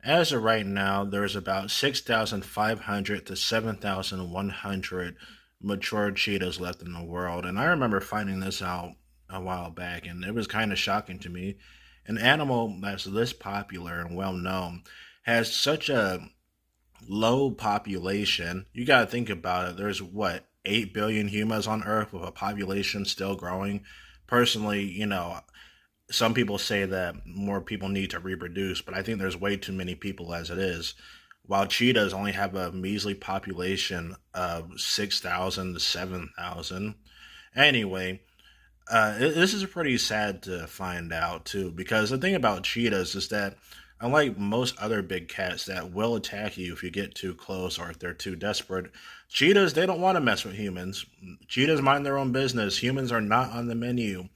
As of right now, there's about 6,500 to 7,100 mature cheetahs left in the world. And I remember finding this out a while back, and it was kind of shocking to me. An animal that's this popular and well known has such a low population. You got to think about it. There's what, 8 billion humans on Earth with a population still growing. Personally, some people say that more people need to reproduce, but I think there's way too many people as it is. While cheetahs only have a measly population of 6,000 to 7,000. Anyway, this is pretty sad to find out too, because the thing about cheetahs is that, unlike most other big cats that will attack you if you get too close or if they're too desperate, cheetahs, they don't want to mess with humans. Cheetahs mind their own business. Humans are not on the menu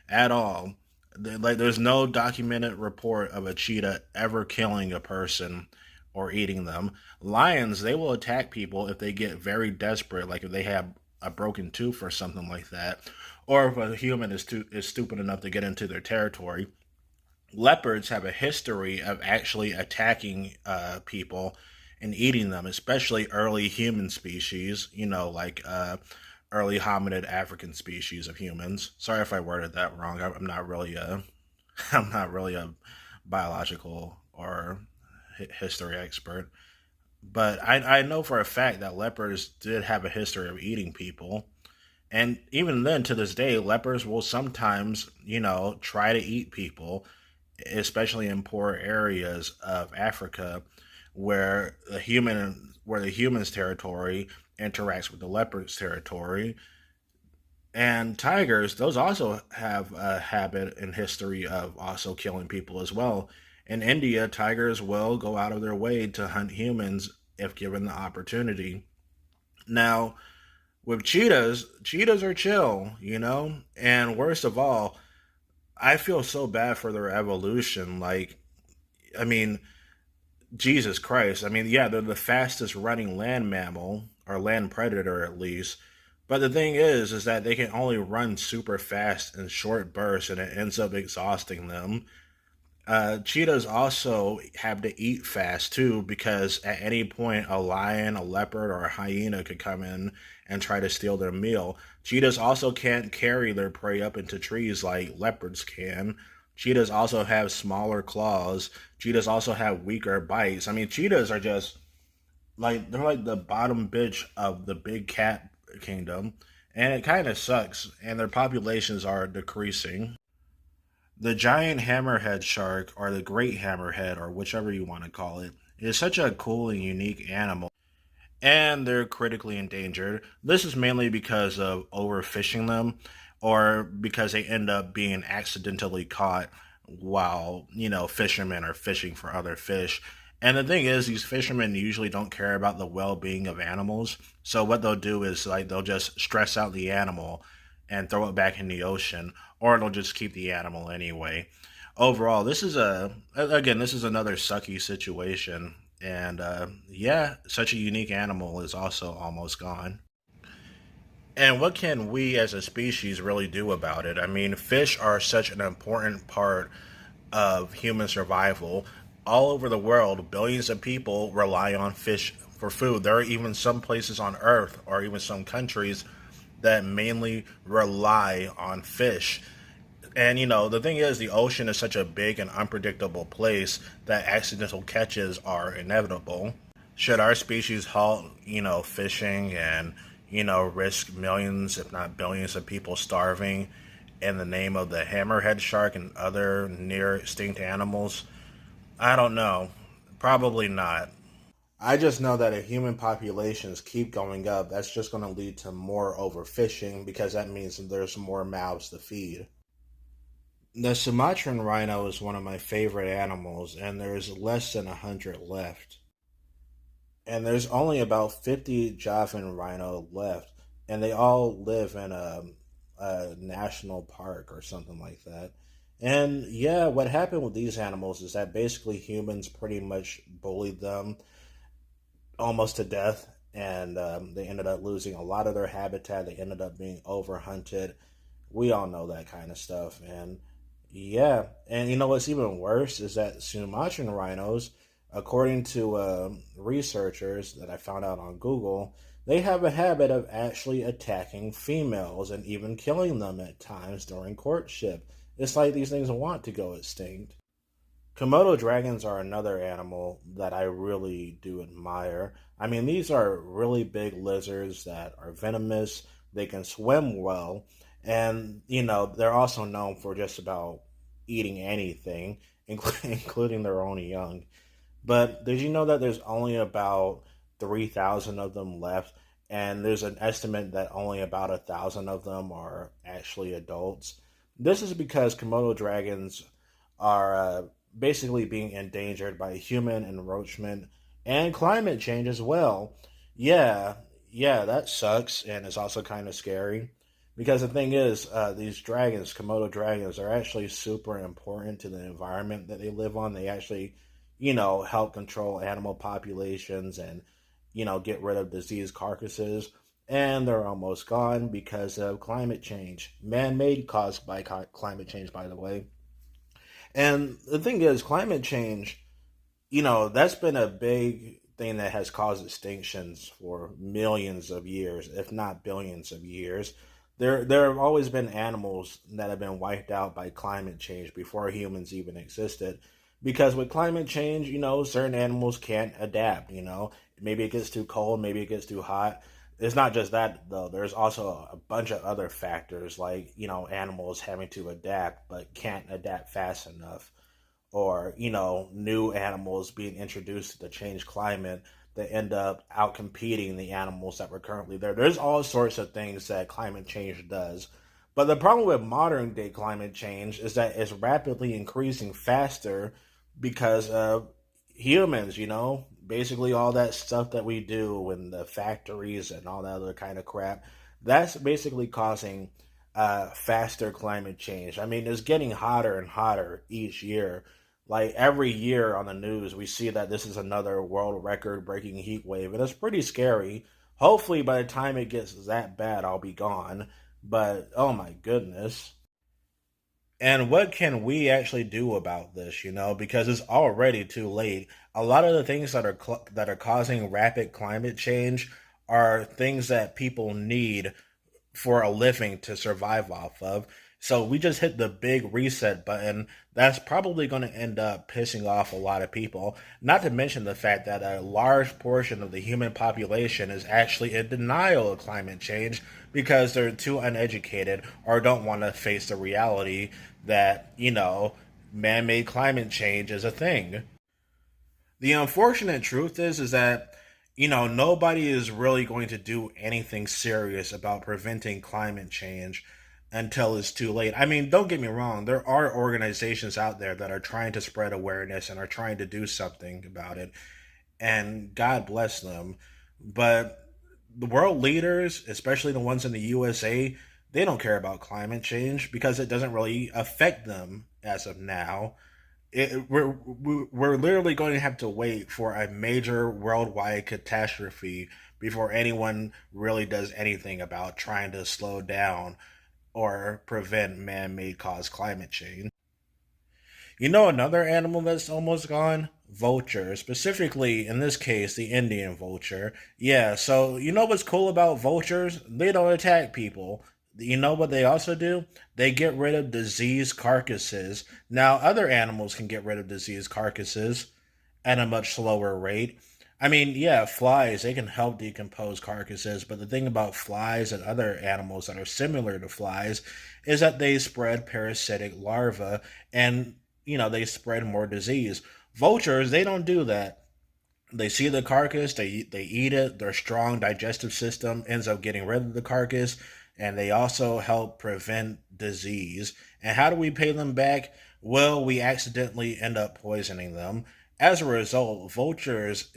at all. Like, there's no documented report of a cheetah ever killing a person or eating them. Lions, they will attack people if they get very desperate, like if they have a broken tooth or something like that, or if a human is stupid enough to get into their territory. Leopards have a history of actually attacking people and eating them, especially early human species, early hominid African species of humans. Sorry if I worded that wrong. I'm not really a I'm not really a biological or history expert, but I know for a fact that leopards did have a history of eating people. And even then, to this day, leopards will sometimes, try to eat people, especially in poor areas of Africa where the human's territory interacts with the leopard's territory. And tigers, those also have a habit and history of also killing people as well. In India, tigers will go out of their way to hunt humans if given the opportunity. Now, with cheetahs, cheetahs are chill, And worst of all, I feel so bad for their evolution. Like, I mean, Jesus Christ. I mean, yeah, they're the fastest running land mammal, or land predator at least. But the thing is that they can only run super fast in short bursts, and it ends up exhausting them. Cheetahs also have to eat fast too, because at any point a lion, a leopard, or a hyena could come in and try to steal their meal. Cheetahs also can't carry their prey up into trees like leopards can. Cheetahs also have smaller claws. Cheetahs also have weaker bites. I mean, cheetahs are just like, they're like the bottom bitch of the big cat kingdom, and it kind of sucks. And their populations are decreasing. The giant hammerhead shark, or the great hammerhead, or whichever you want to call it, is such a cool and unique animal, and they're critically endangered. This is mainly because of overfishing them, or because they end up being accidentally caught while, fishermen are fishing for other fish. And the thing is, these fishermen usually don't care about the well being of animals. So what they'll do is, like, they'll just stress out the animal and throw it back in the ocean, or they'll just keep the animal anyway. Overall, this is another sucky situation. And yeah, such a unique animal is also almost gone. And what can we as a species really do about it? I mean, fish are such an important part of human survival. All over the world, billions of people rely on fish for food. There are even some places on Earth, or even some countries, that mainly rely on fish. And the thing is, the ocean is such a big and unpredictable place that accidental catches are inevitable. Should our species halt, fishing and, risk millions, if not billions, of people starving in the name of the hammerhead shark and other near extinct animals? I don't know. Probably not. I just know that if human populations keep going up, that's just going to lead to more overfishing, because that means that there's more mouths to feed. The Sumatran rhino is one of my favorite animals, and there's less than 100 left. And there's only about 50 Javan rhino left, and they all live in a national park or something like that. And yeah, what happened with these animals is that basically humans pretty much bullied them almost to death, and they ended up losing a lot of their habitat. They ended up being overhunted. We all know that kind of stuff, and yeah, and what's even worse is that Sumatran rhinos According to researchers that I found out on Google, they have a habit of actually attacking females and even killing them at times during courtship. It's like these things want to go extinct. Komodo dragons are another animal that I really do admire. I mean, these are really big lizards that are venomous, they can swim well, and, they're also known for just about eating anything, including their own young. But did you know that there's only about 3,000 of them left? And there's an estimate that only about 1,000 of them are actually adults. This is because Komodo dragons are basically being endangered by human encroachment and climate change as well. Yeah, yeah, that sucks, and it's also kind of scary. Because the thing is, these dragons, Komodo dragons, are actually super important to the environment that they live on. They actually, help control animal populations and, get rid of disease carcasses. And they're almost gone because of climate change, man made caused by climate change, by the way. And the thing is, climate change, that's been a big thing that has caused extinctions for millions of years, if not billions of years. There have always been animals that have been wiped out by climate change before humans even existed. Because with climate change, certain animals can't adapt, Maybe it gets too cold, maybe it gets too hot. It's not just that though. There's also a bunch of other factors like, animals having to adapt but can't adapt fast enough, or new animals being introduced to the changed climate that end up outcompeting the animals that were currently there. There's all sorts of things that climate change does. But the problem with modern day climate change is that it's rapidly increasing faster because of humans, basically all that stuff that we do in the factories and all that other kind of crap. That's basically causing faster climate change. I mean, it's getting hotter and hotter each year. Like every year on the news, we see that this is another world record breaking heat wave, and it's pretty scary. Hopefully, by the time it gets that bad, I'll be gone. But oh my goodness. And what can we actually do about this, because it's already too late. A lot of the things that are causing rapid climate change are things that people need for a living to survive off of. So we just hit the big reset button. That's probably going to end up pissing off a lot of people. Not to mention the fact that a large portion of the human population is actually in denial of climate change because they're too uneducated or don't want to face the reality that, man made climate change is a thing. The unfortunate truth is that nobody is really going to do anything serious about preventing climate change until it's too late. I mean, don't get me wrong, there are organizations out there that are trying to spread awareness and are trying to do something about it, and God bless them. But the world leaders, especially the ones in the USA, they don't care about climate change because it doesn't really affect them as of now. We're literally going to have to wait for a major worldwide catastrophe before anyone really does anything about trying to slow down or prevent man-made caused climate change. Another animal that's almost gone? Vulture. Specifically, in this case, the Indian vulture. Yeah, so what's cool about vultures? They don't attack people. You know what they also do? They get rid of diseased carcasses. Now, other animals can get rid of diseased carcasses at a much slower rate. I mean, yeah, flies, they can help decompose carcasses, but the thing about flies and other animals that are similar to flies is that they spread parasitic larvae and, they spread more disease. Vultures, they don't do that. They see the carcass, they eat it, their strong digestive system ends up getting rid of the carcass, and they also help prevent disease. And how do we pay them back? Well, we accidentally end up poisoning them. As a result, vultures,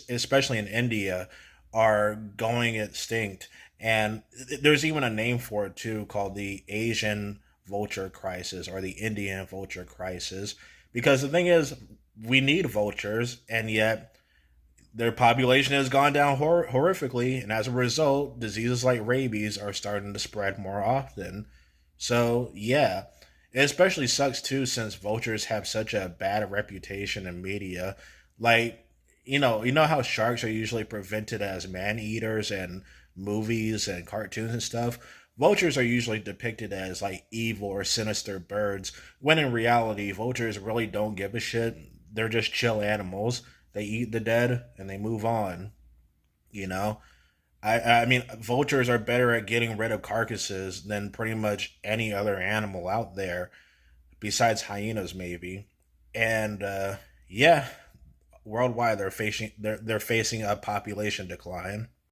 especially in India, are going extinct. And there's even a name for it too, called the Asian vulture crisis or the Indian vulture crisis. Because the thing is, we need vultures, and yet their population has gone down horrifically, and as a result, diseases like rabies are starting to spread more often. So, yeah, it especially sucks too since vultures have such a bad reputation in media. Like, you know how sharks are usually presented as man eaters in movies and cartoons and stuff. Vultures are usually depicted as like evil or sinister birds, when in reality, vultures really don't give a shit. They're just chill animals. They eat the dead and they move on. You know, I mean, vultures are better at getting rid of carcasses than pretty much any other animal out there, besides hyenas, maybe. And yeah, worldwide they're facing a population decline.